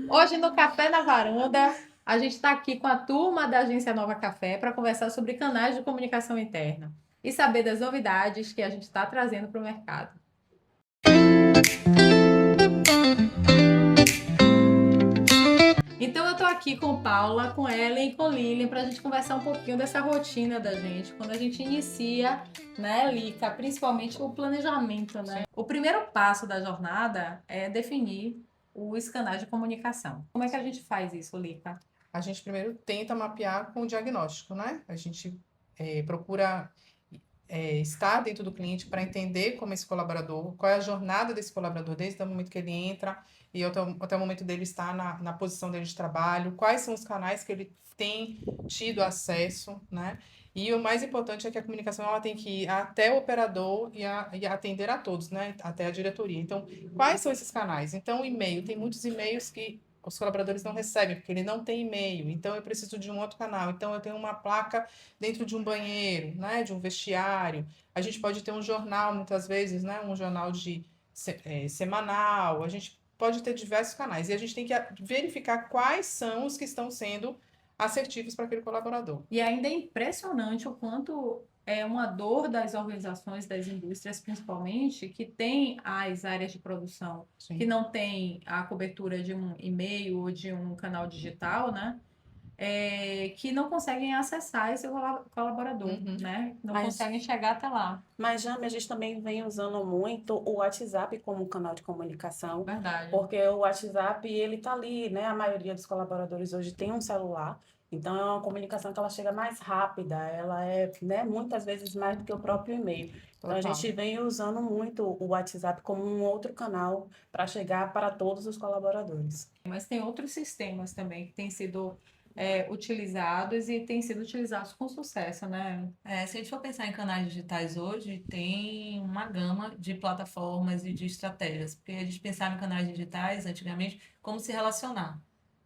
Hoje, no Café na Varanda, a gente está aqui com a turma da Agência Nova Café para conversar sobre canais de comunicação interna e saber das novidades que a gente está trazendo para o mercado. Então, eu estou aqui com Paula, com Ellen e com Lilian para a gente conversar um pouquinho dessa rotina da gente, quando a gente inicia, né, Lica, principalmente o planejamento, né? O primeiro passo da jornada é definir os canais de comunicação. Como é que a gente faz isso, Lica? A gente primeiro tenta mapear com o diagnóstico, né? A gente procura estar dentro do cliente para entender como esse colaborador, qual é a jornada desse colaborador, desde o momento que ele entra e até o momento dele estar na posição dele de trabalho, quais são os canais que ele tem tido acesso, né? E o mais importante é que a comunicação ela tem que ir até o operador e atender a todos, né? Até a diretoria. Então, quais são esses canais? Então, o e-mail, tem muitos e-mails que os colaboradores não recebem, porque ele não tem e-mail. Então, eu preciso de um outro canal. Então, eu tenho uma placa dentro de um banheiro, né? De um vestiário. A gente pode ter um jornal, muitas vezes, né? Um jornal semanal. A gente pode ter diversos canais. E a gente tem que verificar quais são os que estão sendo assertivos para aquele colaborador. E ainda é impressionante o quanto é uma dor das organizações, das indústrias, principalmente, que tem as áreas de produção que Sim. não tem a cobertura de um e-mail ou de um canal digital, né? Que não conseguem acessar esse colaborador, né? Não conseguem chegar até lá. Mas já a gente também vem usando muito o WhatsApp como canal de comunicação. Verdade. Porque o WhatsApp, ele tá ali, né? A maioria dos colaboradores hoje tem um celular. Então, é uma comunicação que ela chega mais rápida. Ela é, né, muitas vezes mais do que o próprio e-mail. Então, a gente vem usando muito o WhatsApp como um outro canal para chegar para todos os colaboradores. Mas tem outros sistemas também que têm sido utilizados e têm sido utilizados com sucesso, né? Se a gente for pensar em canais digitais hoje, tem uma gama de plataformas e de estratégias. Porque a gente pensava em canais digitais, antigamente, como se relacionar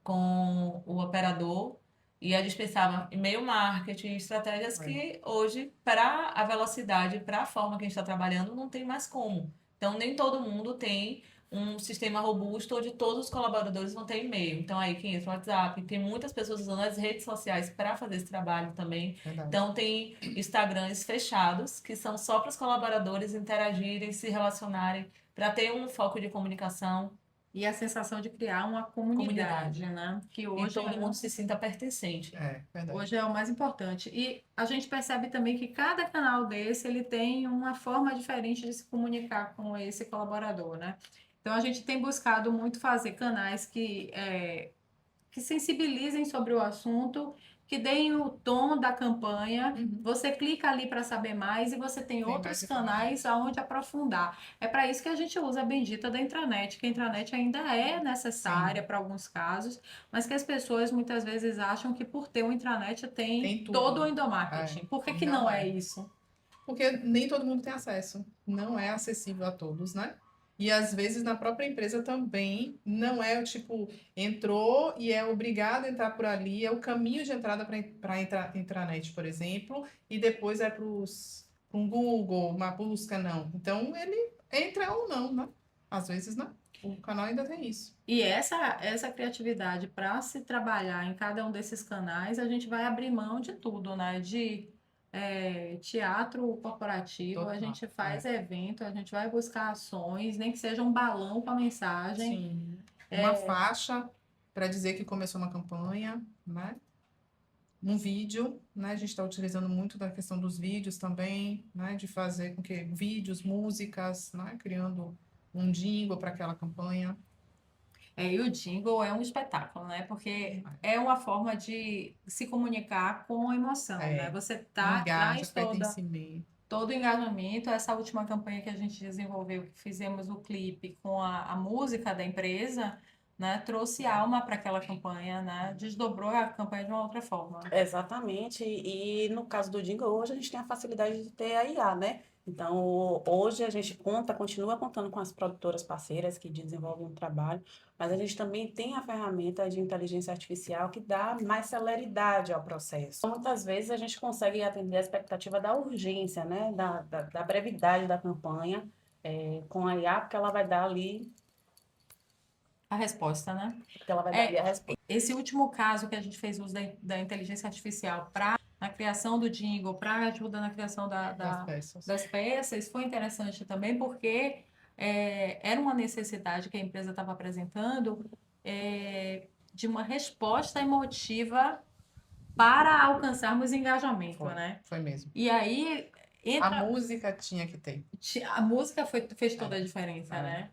com o operador, e a gente pensava em e-mail marketing, estratégias que hoje, para a velocidade, para a forma que a gente está trabalhando, não tem mais como. Então, nem todo mundo tem um sistema robusto onde todos os colaboradores vão ter e-mail. Então, aí quem entra no WhatsApp, tem muitas pessoas usando as redes sociais para fazer esse trabalho também. Verdade. Então, tem Instagrams fechados, que são só para os colaboradores interagirem, se relacionarem, para ter um foco de comunicação. E a sensação de criar uma comunidade, né? Que hoje e todo mundo se sinta pertencente. Verdade. Hoje é o mais importante. E a gente percebe também que cada canal desse, ele tem uma forma diferente de se comunicar com esse colaborador, né? Então, a gente tem buscado muito fazer canais que sensibilizem sobre o assunto, que deem o tom da campanha. Você clica ali para saber mais e você tem outros canais aonde aprofundar. É para isso que a gente usa a bendita da intranet, que a intranet ainda é necessária para alguns casos, mas que as pessoas muitas vezes acham que por ter uma intranet tem todo o endomarketing. Por que não é isso? Porque nem todo mundo tem acesso. Não é acessível a todos, né? E às vezes na própria empresa também não é o tipo, entrou e é obrigado a entrar por ali, é o caminho de entrada para entrar intranet, por exemplo, e depois é para um Google, uma busca, não. Então ele entra ou não, né? Às vezes não. O canal ainda tem isso. E essa criatividade para se trabalhar em cada um desses canais, a gente vai abrir mão de tudo, né? De teatro corporativo, a gente faz evento, a gente vai buscar ações, nem que seja um balão com a mensagem. Sim. Uma faixa para dizer que começou uma campanha, né? Um vídeo, né? A gente está utilizando muito da questão dos vídeos também, né? De fazer com que vídeos, músicas, né? Criando um jingle para aquela campanha. E o jingle é um espetáculo, né? Porque é uma forma de se comunicar com emoção, né? Você traz todo o engajamento. Essa última campanha que a gente desenvolveu, que fizemos o clipe com a música da empresa, né? Trouxe alma para aquela campanha, né? Desdobrou a campanha de uma outra forma. Exatamente. E no caso do jingle, hoje a gente tem a facilidade de ter a IA, né? Então, hoje a gente continua contando com as produtoras parceiras que desenvolvem um trabalho, mas a gente também tem a ferramenta de inteligência artificial que dá mais celeridade ao processo. Muitas vezes a gente consegue atender a expectativa da urgência, né? Da brevidade da campanha, com a IA, porque ela vai dar ali a resposta, né? Porque ela vai É, dar a resposta. Esse último caso que a gente fez uso da inteligência artificial para na criação do jingle, para ajuda na criação Das peças. das peças, foi interessante também porque era uma necessidade que a empresa estava apresentando de uma resposta emotiva para alcançarmos engajamento, né? Foi mesmo. E aí A música tinha que ter. a música fez toda a diferença, né?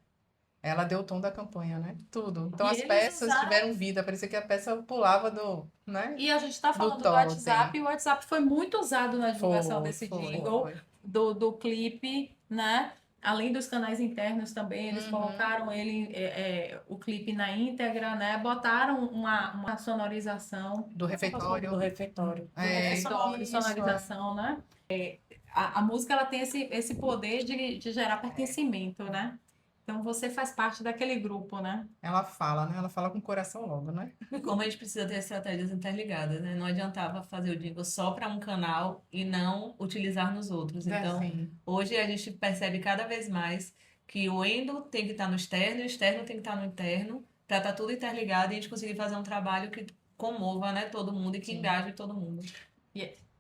Ela deu o tom da campanha, né? Tudo. Então E as eles peças usaram- tiveram vida, parecia que a peça pulava do, né? E a gente está falando do tom, WhatsApp, assim. e o WhatsApp foi muito usado na divulgação Foi, desse foi, jingle, foi. do clipe, né? Além dos canais internos também, eles Uhum. colocaram o clipe na íntegra, né? Botaram uma sonorização Do refeitório. Do refeitório. refeitório, isso, sonorização, né? A música ela tem esse poder de gerar pertencimento, né? Então você faz parte daquele grupo, né? Ela fala, né? Ela fala com o coração logo, né? Como a gente precisa ter estratégias interligadas, né? Não adiantava fazer o jingle só para um canal e não utilizar nos outros. Então, Sim. hoje a gente percebe cada vez mais que o endo tem que estar no externo e o externo tem que estar no interno para estar tudo interligado e a gente conseguir fazer um trabalho que comova, né, todo mundo e que Sim. engaje todo mundo.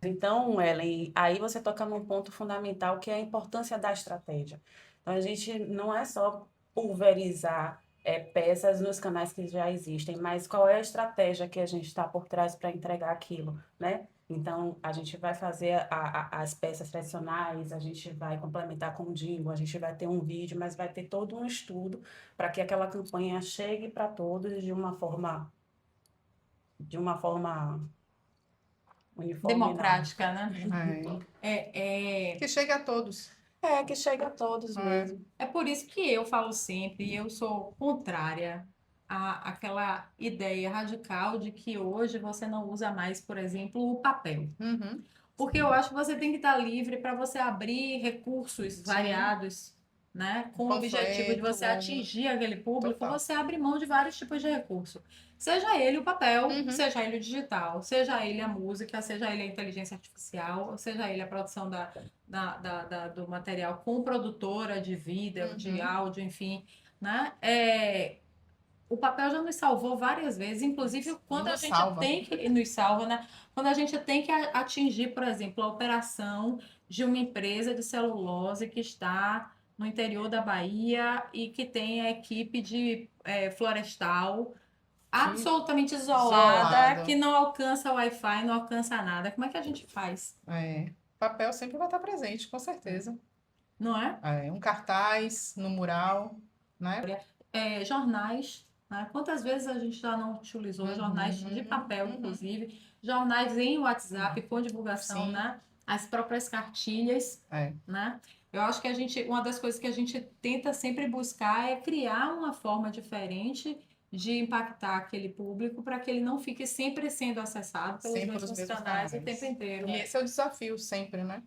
Então, Ellen, aí você toca num ponto fundamental que é a importância da estratégia. Então, a gente não é só pulverizar peças nos canais que já existem, mas qual é a estratégia que a gente está por trás para entregar aquilo, né? Então, a gente vai fazer as peças tradicionais, a gente vai complementar com o jingle, a gente vai ter um vídeo, mas vai ter todo um estudo para que aquela campanha chegue para todos de uma forma uniforme, Democrática, né? Que chegue a todos. que chega a todos mesmo. É por isso que eu falo sempre, eu sou contrária àquela ideia radical de que hoje você não usa mais, por exemplo, o papel. Uhum. Porque eu acho que você tem que estar livre para você abrir recursos Sim. variados, né? Com o objetivo de você Panfleto, atingir aquele público, Total. você abre mão de vários tipos de recurso. Seja ele o papel, Uhum. seja ele o digital, seja ele a música, seja ele a inteligência artificial, seja ele a produção do material com produtora de vídeo, de Uhum. áudio, enfim, né? O papel já nos salvou várias vezes, inclusive quando a Nos gente salva. tem que nos salva, né? Quando a gente tem que atingir, por exemplo, a operação de uma empresa de celulose que está no interior da Bahia e que tem a equipe de florestal absolutamente isolada, Isolado. que não alcança Wi-Fi, não alcança nada. Como é que a gente faz? Papel sempre vai estar presente, com certeza. Não é? Um cartaz no mural, né? Jornais, né? Quantas vezes a gente já não utilizou jornais de papel, Uhum. inclusive, jornais em WhatsApp com divulgação, Sim. né? As próprias cartilhas, né? Eu acho que uma das coisas que a gente tenta sempre buscar é criar uma forma diferente de impactar aquele público para que ele não fique sempre sendo acessado pelos Sempre mesmos os mesmos canais o canais. tempo inteiro. E esse é o desafio sempre, né?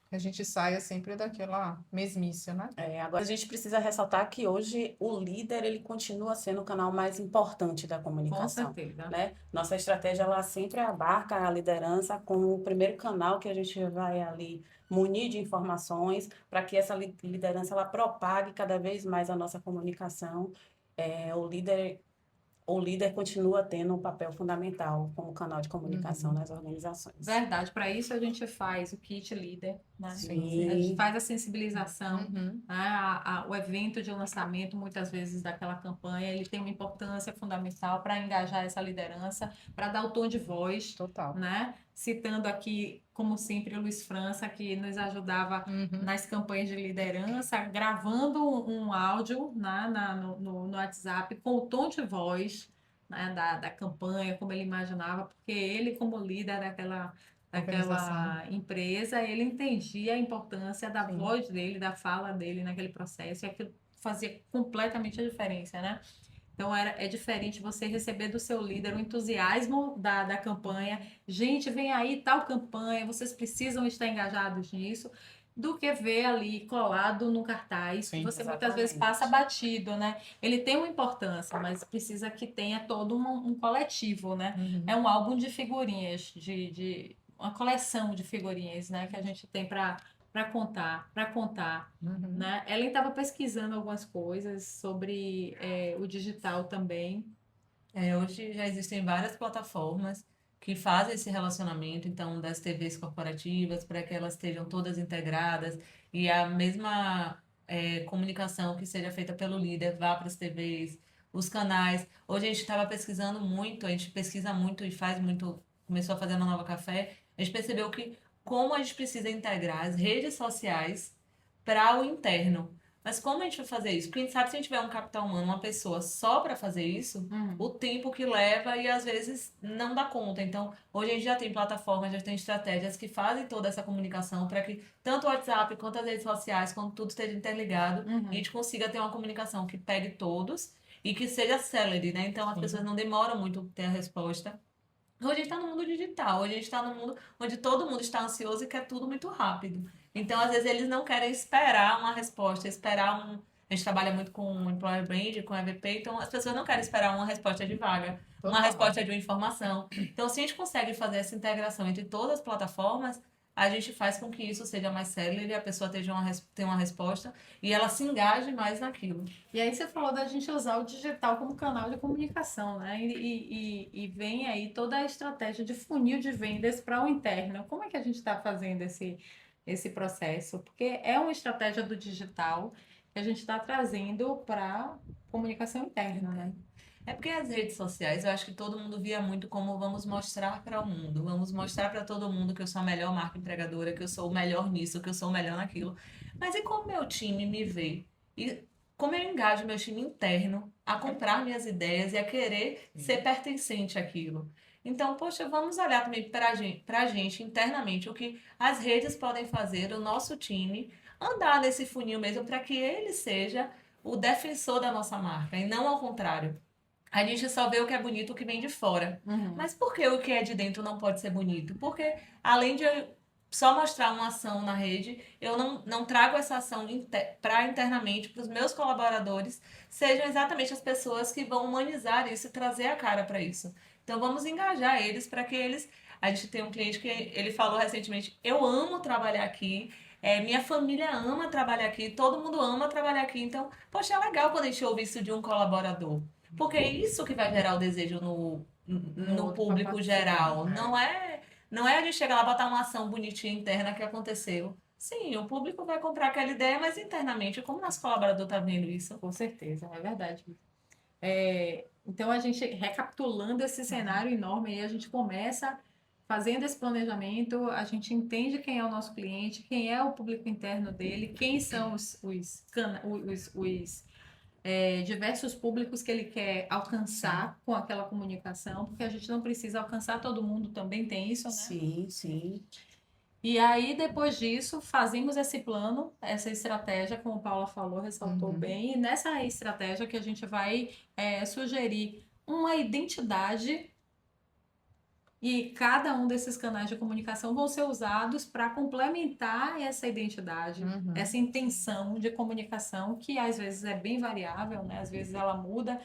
Que a gente saia sempre daquela mesmice, né? Agora a gente precisa ressaltar que hoje o líder ele continua sendo o canal mais importante da Com comunicação, certeza. né? Nossa estratégia ela sempre abarca a liderança como o primeiro canal que a gente vai ali munir de informações para que essa liderança ela propague cada vez mais a nossa comunicação. O líder continua tendo um papel fundamental como canal de comunicação nas organizações. Verdade, para isso a gente faz o kit líder, né? Sim. A gente faz a sensibilização, Uhum. né? O evento de lançamento, muitas vezes, daquela campanha, ele tem uma importância fundamental para engajar essa liderança, para dar o tom de voz, Total. né? Citando aqui, como sempre, o Luiz França, que nos ajudava Uhum. nas campanhas de liderança, gravando um áudio, né, no WhatsApp com o tom de voz, né, da campanha, como ele imaginava, porque ele, como líder daquela Organização. empresa, ele entendia a importância da Sim. voz dele, da fala dele naquele processo, e aquilo fazia completamente a diferença, né? Então, é diferente você receber do seu líder o entusiasmo da campanha. Gente, vem aí tal campanha, vocês precisam estar engajados nisso, do que ver ali colado no cartaz, que Sim, você muitas exatamente. vezes passa batido, né? Ele tem uma importância, mas precisa que tenha todo um coletivo, né? Uhum. É um álbum de figurinhas, uma coleção de figurinhas, né? Que a gente tem para para contar, Uhum. né? Ellen estava pesquisando algumas coisas sobre o digital também. Hoje já existem várias plataformas que fazem esse relacionamento, então, das TVs corporativas, para que elas estejam todas integradas e a mesma comunicação que seja feita pelo líder vá para as TVs, os canais. Hoje a gente estava pesquisando muito, a gente pesquisa muito e faz muito, começou a fazer na Nova Café, a gente percebeu que como a gente precisa integrar as redes sociais para o interno. Mas como a gente vai fazer isso? Porque a gente sabe que se a gente tiver um capital humano, uma pessoa só para fazer isso, o tempo que leva e às vezes não dá conta. Então, hoje a gente já tem plataformas, já tem estratégias que fazem toda essa comunicação para que tanto o WhatsApp quanto as redes sociais, quanto tudo esteja interligado, e a gente consiga ter uma comunicação que pegue todos e que seja célere, né? Então, as Sim. pessoas não demoram muito a ter a resposta. Hoje a gente está no mundo digital, hoje a gente está no mundo onde todo mundo está ansioso e quer tudo muito rápido. Então, às vezes, eles não querem esperar uma resposta, esperar um. A gente trabalha muito com Employer Brand, com EVP, então as pessoas não querem esperar uma resposta de vaga, uma Total. resposta de uma informação. Então, se a gente consegue fazer essa integração entre todas as plataformas, a gente faz com que isso seja mais célere, a pessoa tenha uma resposta e ela se engaje mais naquilo. E aí você falou da gente usar o digital como canal de comunicação, né? E vem aí toda a estratégia de funil de vendas para o interno. Como é que a gente está fazendo esse processo? Porque é uma estratégia do digital que a gente está trazendo para comunicação interna, né? É porque as redes sociais, eu acho que todo mundo via muito como vamos mostrar para o mundo, vamos mostrar para todo mundo que eu sou a melhor marca empregadora, que eu sou o melhor nisso, que eu sou o melhor naquilo. Mas e como meu time me vê? E como eu engajo meu time interno a comprar minhas ideias e a querer ser pertencente àquilo? Então, poxa, vamos olhar também para a gente internamente, o que as redes podem fazer, o nosso time, andar nesse funil mesmo para que ele seja o defensor da nossa marca e não ao contrário. A gente só vê o que é bonito, o que vem de fora. Mas por que o que é de dentro não pode ser bonito? Porque além de eu só mostrar uma ação na rede, eu não trago essa ação para internamente, para os meus colaboradores, sejam exatamente as pessoas que vão humanizar isso e trazer a cara para isso. Então vamos engajar eles para que eles. A gente tem um cliente que ele falou recentemente: eu amo trabalhar aqui. Minha família ama trabalhar aqui, todo mundo ama trabalhar aqui. Então, poxa, é legal quando a gente ouve isso de um colaborador. Porque é isso que vai gerar o desejo no outro público participante, geral. né? Não é a gente chegar lá e botar uma ação bonitinha interna que aconteceu. Sim, o público vai comprar aquela ideia, mas internamente, como nosso colaborador está vendo isso? Com certeza, é verdade. Então, a gente, recapitulando esse cenário enorme, aí a gente começa fazendo esse planejamento, a gente entende quem é o nosso cliente, quem é o público interno dele, quem são os diversos públicos que ele quer alcançar com aquela comunicação, porque a gente não precisa alcançar todo mundo, também tem isso, né? Sim, sim. E aí, depois disso, fazemos esse plano, essa estratégia, como a Paula falou, ressaltou bem, e nessa estratégia que a gente vai sugerir uma identidade e cada um desses canais de comunicação vão ser usados para complementar essa identidade, essa intenção de comunicação, que às vezes é bem variável, né? Às vezes ela muda,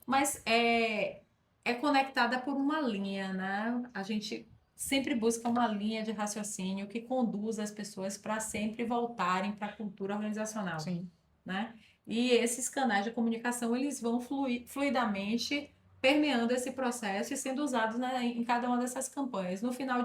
mas é conectada por uma linha, né? A gente sempre busca uma linha de raciocínio que conduza as pessoas para sempre voltarem para a cultura organizacional, Sim. né? E esses canais de comunicação, eles vão fluidamente permeando esse processo e sendo usados, né, em cada uma dessas campanhas. No final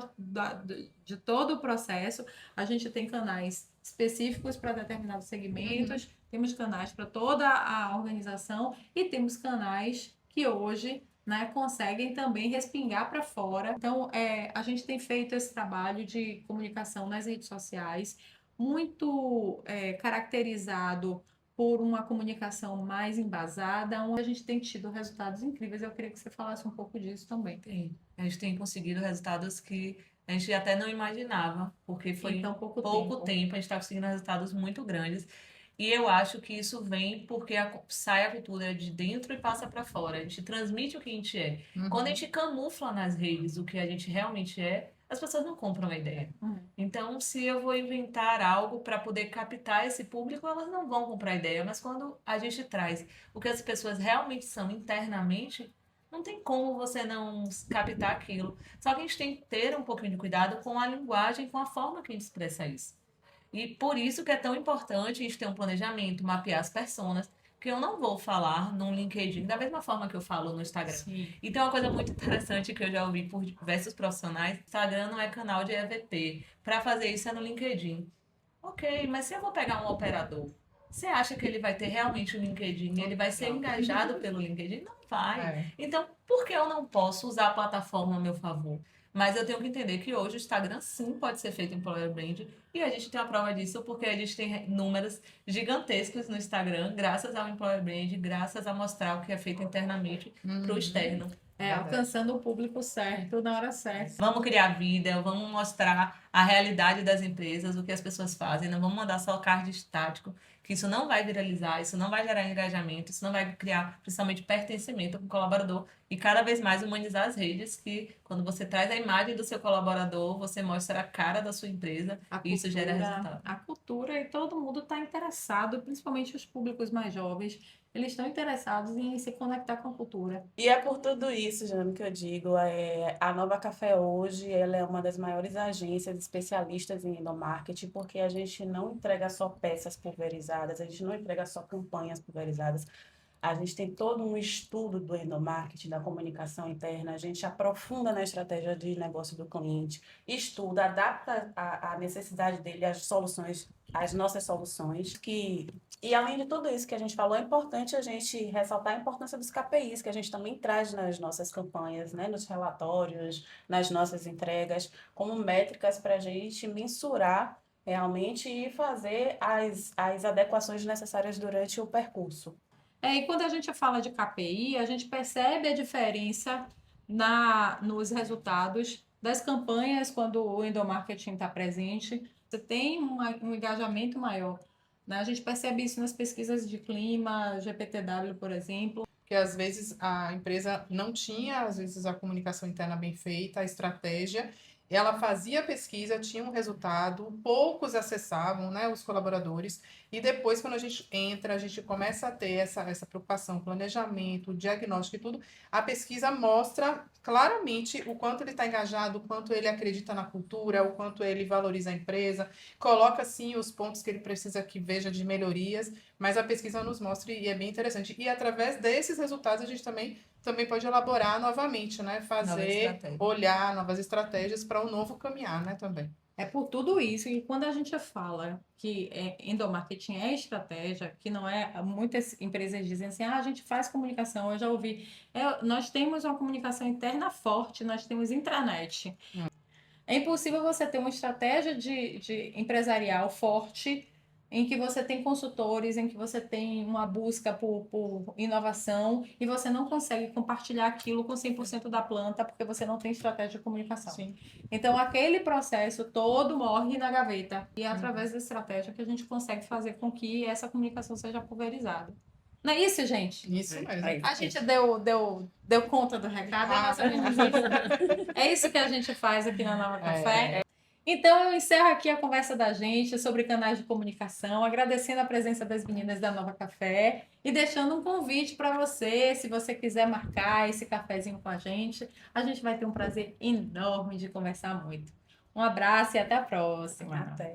de todo o processo, a gente tem canais específicos para determinados segmentos, temos canais para toda a organização e temos canais que hoje, né, conseguem também respingar para fora. Então, a gente tem feito esse trabalho de comunicação nas redes sociais, muito caracterizado por uma comunicação mais embasada, onde a gente tem tido resultados incríveis. Eu queria que você falasse um pouco disso também. Tem. A gente tem conseguido resultados que a gente até não imaginava, porque foi Então, em pouco tempo, a gente está conseguindo resultados muito grandes. E eu acho que isso vem porque sai a cultura de dentro e passa para fora. A gente transmite o que a gente é. Quando a gente camufla nas redes o que a gente realmente é, as pessoas não compram a ideia. Então, se eu vou inventar algo para poder captar esse público, elas não vão comprar a ideia. Mas quando a gente traz o que as pessoas realmente são internamente, não tem como você não captar aquilo. Só que a gente tem que ter um pouquinho de cuidado com a linguagem, com a forma que a gente expressa isso. E por isso que é tão importante a gente ter um planejamento, mapear as personas, que eu não vou falar no LinkedIn da mesma forma que eu falo no Instagram. Sim. E tem uma coisa muito interessante que eu já ouvi por diversos profissionais: Instagram não é canal de EVP. Para fazer isso é no LinkedIn. Ok, mas se eu vou pegar um operador, você acha que ele vai ter realmente o LinkedIn? Ele vai ser engajado pelo LinkedIn? Não vai. É. Então, por que eu não posso usar a plataforma a meu favor? Mas eu tenho que entender que hoje o Instagram sim pode ser feito employer brand, e a gente tem a prova disso porque a gente tem números gigantescos no Instagram, graças ao employer brand, graças a mostrar o que é feito internamente para o externo. Alcançando o público certo, na hora certa. Vamos criar vida, vamos mostrar a realidade das empresas, o que as pessoas fazem, não vamos mandar só card estático, que isso não vai viralizar, isso não vai gerar engajamento, isso não vai criar principalmente pertencimento com o colaborador e cada vez mais humanizar as redes, que quando você traz a imagem do seu colaborador, você mostra a cara da sua empresa e isso gera resultado. A cultura, e todo mundo está interessado, principalmente os públicos mais jovens, eles estão interessados em se conectar com a cultura. E é por tudo isso, Jane, que eu digo, a Nova Café hoje, ela é uma das maiores agências especialistas em endomarketing, porque a gente não entrega só peças pulverizadas, a gente não entrega só campanhas pulverizadas, a gente tem todo um estudo do endomarketing, da comunicação interna, a gente aprofunda na estratégia de negócio do cliente, estuda, adapta a necessidade dele às soluções, às nossas soluções, e além de tudo isso que a gente falou, é importante a gente ressaltar a importância dos KPIs, que a gente também traz nas nossas campanhas, né, nos relatórios, nas nossas entregas, como métricas para a gente mensurar realmente e fazer as adequações necessárias durante o percurso. E quando a gente fala de KPI, a gente percebe a diferença nos resultados das campanhas quando o endomarketing está presente. Você tem um engajamento maior, né? A gente percebe isso nas pesquisas de clima, GPTW, por exemplo. Que às vezes a empresa não tinha, às vezes, a comunicação interna bem feita, a estratégia, ela fazia a pesquisa, tinha um resultado, poucos acessavam, né, os colaboradores, e depois, quando a gente entra, a gente começa a ter essa preocupação, planejamento, diagnóstico e tudo, a pesquisa mostra claramente o quanto ele está engajado, o quanto ele acredita na cultura, o quanto ele valoriza a empresa, coloca, sim, os pontos que ele precisa que veja de melhorias, mas a pesquisa nos mostra e é bem interessante. E através desses resultados a gente também pode elaborar novamente, né? Fazer, olhar novas estratégias para um novo caminhar, né? Também. É por tudo isso, e quando a gente fala que endomarketing é estratégia, que não é. Muitas empresas dizem assim: a gente faz comunicação, eu já ouvi. Nós temos uma comunicação interna forte, nós temos intranet. É impossível você ter uma estratégia de empresarial forte, em que você tem consultores, em que você tem uma busca por inovação e você não consegue compartilhar aquilo com 100% da planta porque você não tem estratégia de comunicação. Sim. Então, aquele processo todo morre na gaveta. E é através da estratégia que a gente consegue fazer com que essa comunicação seja pulverizada. Não é isso, gente? Isso mesmo. A gente deu conta do recado, é mais ou menos isso. É isso que a gente faz aqui na Nova Café. Então, eu encerro aqui a conversa da gente sobre canais de comunicação, agradecendo a presença das meninas da Nova Café e deixando um convite para você, se você quiser marcar esse cafezinho com a gente vai ter um prazer enorme de conversar muito. Um abraço e até a próxima. Até.